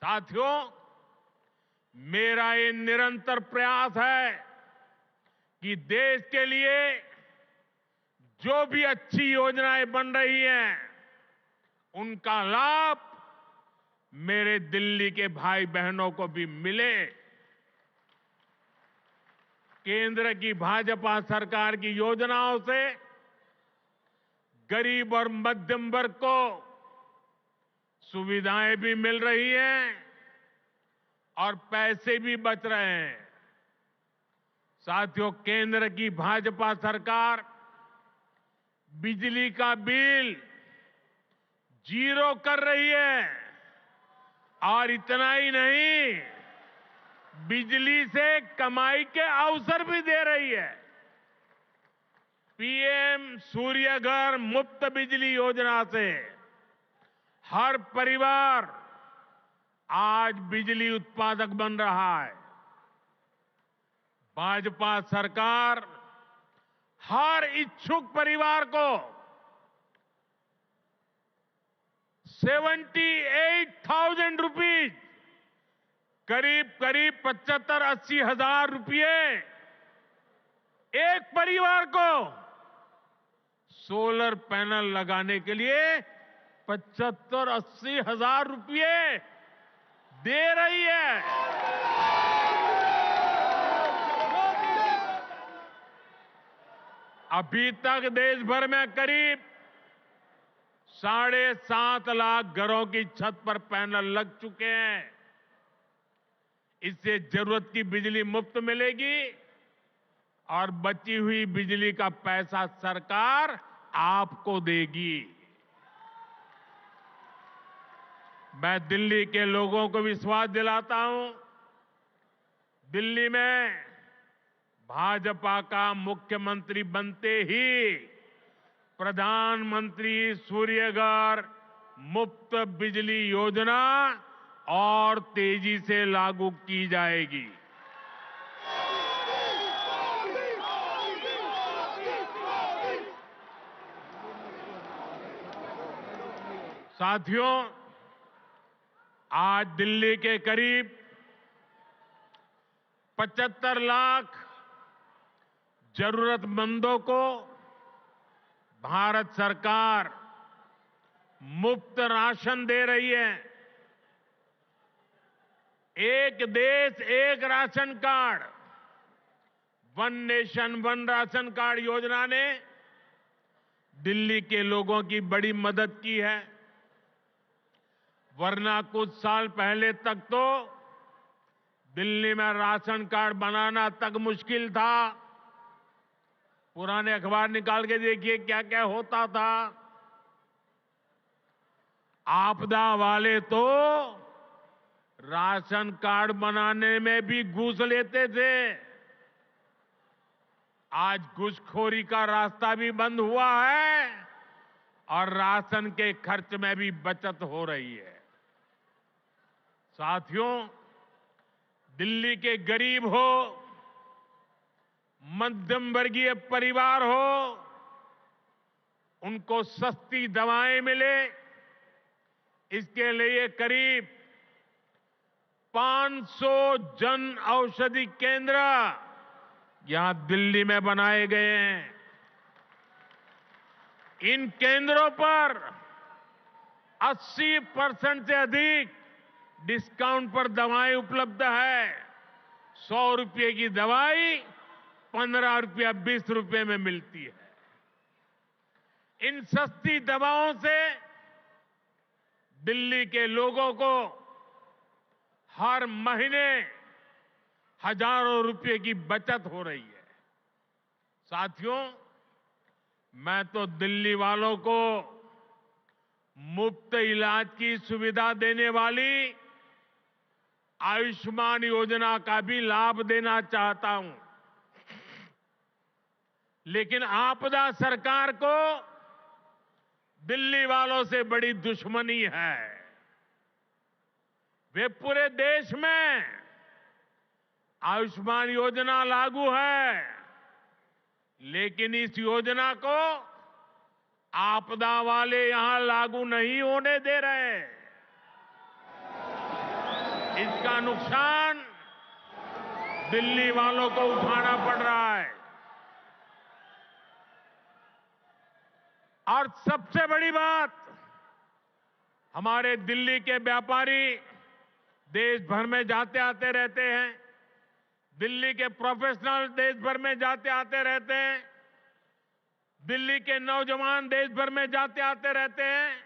साथियों, मेरा ये निरंतर प्रयास है कि देश के लिए जो भी अच्छी योजनाएं बन रही हैं, उनका लाभ मेरे दिल्ली के भाई बहनों को भी मिले। केंद्र की भाजपा सरकार की योजनाओं से गरीब और मध्यम वर्ग को सुविधाएं भी मिल रही हैं और पैसे भी बच रहे हैं। साथियों, केंद्र की भाजपा सरकार बिजली का बिल 0 कर रही है और इतना ही नहीं, बिजली से कमाई के अवसर भी दे रही है। पीएम सूर्य घर मुफ्त बिजली योजना से हर परिवार आज बिजली उत्पादक बन रहा है। भाजपा सरकार हर इच्छुक परिवार को 78,000 रुपीज, करीब 75-80 हजार रुपये एक परिवार को सोलर पैनल लगाने के लिए 75-80 हजार रुपये दे रही है। अभी तक देश भर में करीब 7.5 लाख घरों की छत पर पैनल लग चुके हैं। इससे जरूरत की बिजली मुफ्त मिलेगी और बची हुई बिजली का पैसा सरकार आपको देगी। मैं दिल्ली के लोगों को विश्वास दिलाता हूं, दिल्ली में भाजपा का मुख्यमंत्री बनते ही प्रधानमंत्री सूर्यघर मुफ्त बिजली योजना और तेजी से लागू की जाएगी। साथियों, आज दिल्ली के करीब 75 लाख जरूरतमंदों को भारत सरकार मुफ्त राशन दे रही है। एक देश एक ration card, one nation one ration card योजना ने दिल्ली के लोगों की बड़ी मदद की है। वरना कुछ साल पहले तक तो दिल्ली में राशन कार्ड बनाना तक मुश्किल था। पुराने अखबार निकाल के देखिए क्या क्या होता था। आपदा वाले तो राशन कार्ड बनाने में भी घूस लेते थे। आज घूसखोरी का रास्ता भी बंद हुआ है और राशन के खर्च में भी बचत हो रही है। साथियों, दिल्ली के गरीब हो, मध्यम वर्गीय परिवार हो, उनको सस्ती दवाएं मिले, इसके लिए करीब 500 जन औषधि केंद्र यहां दिल्ली में बनाए गए हैं। इन केंद्रों पर 80% से अधिक डिस्काउंट पर दवाएं उपलब्ध है। 100 रुपये की दवाई 15 रुपया 20 रुपये में मिलती है। इन सस्ती दवाओं से दिल्ली के लोगों को हर महीने हजारों रुपये की बचत हो रही है। साथियों, मैं तो दिल्ली वालों को मुफ्त इलाज की सुविधा देने वाली आयुष्मान योजना का भी लाभ देना चाहता हूं। लेकिन आपदा सरकार को दिल्ली वालों से बड़ी दुश्मनी है। वे पूरे देश में आयुष्मान योजना लागू है, लेकिन इस योजना को आपदा वाले यहां लागू नहीं होने दे रहे। इसका नुकसान दिल्ली वालों को उठाना पड़ रहा है। और सबसे बड़ी बात, हमारे दिल्ली के व्यापारी देश भर में जाते आते रहते हैं, दिल्ली के प्रोफेशनल देश भर में जाते आते रहते हैं, दिल्ली के नौजवान देश भर में जाते आते रहते हैं,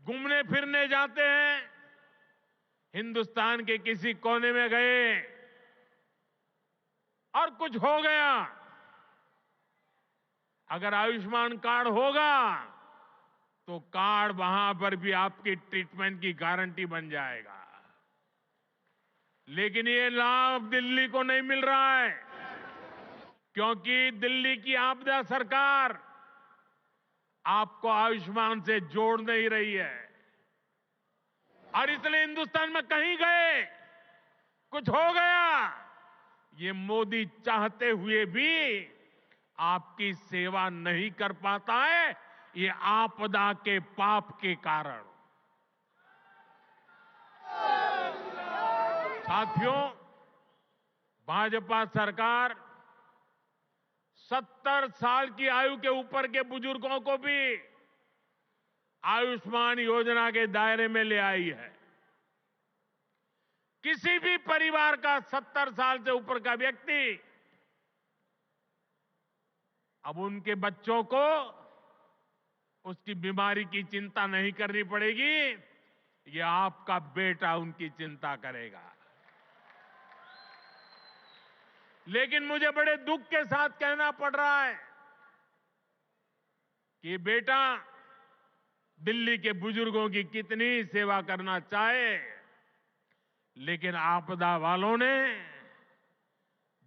घूमने फिरने जाते हैं। हिंदुस्तान के किसी कोने में गए और कुछ हो गया, अगर आयुष्मान कार्ड होगा तो कार्ड वहां पर भी आपकी ट्रीटमेंट की गारंटी बन जाएगा। लेकिन ये लाभ दिल्ली को नहीं मिल रहा है, क्योंकि दिल्ली की आपदा सरकार आपको आयुष्मान से जोड़ नहीं रही है। और इसलिए हिंदुस्तान में कहीं गए, कुछ हो गया, ये मोदी चाहते हुए भी आपकी सेवा नहीं कर पाता है, ये आपदा के पाप के कारण। साथियों, भाजपा सरकार 70 साल की आयु के ऊपर के बुजुर्गों को भी आयुष्मान योजना के दायरे में ले आई है। किसी भी परिवार का 70 साल से ऊपर का व्यक्ति, अब उनके बच्चों को उसकी बीमारी की चिंता नहीं करनी पड़ेगी, ये आपका बेटा उनकी चिंता करेगा। लेकिन मुझे बड़े दुख के साथ कहना पड़ रहा है कि बेटा दिल्ली के बुजुर्गों की कितनी सेवा करना चाहे, लेकिन आपदा वालों ने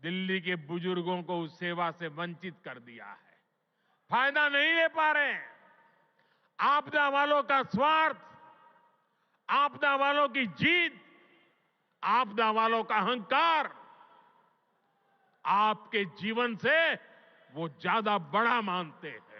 दिल्ली के बुजुर्गों को उस सेवा से वंचित कर दिया है, फायदा नहीं ले पा रहे हैं। आपदा वालों का स्वार्थ, आपदा वालों की जीत, आपदा वालों का अहंकार आपके जीवन से वो ज्यादा बड़ा मानते हैं।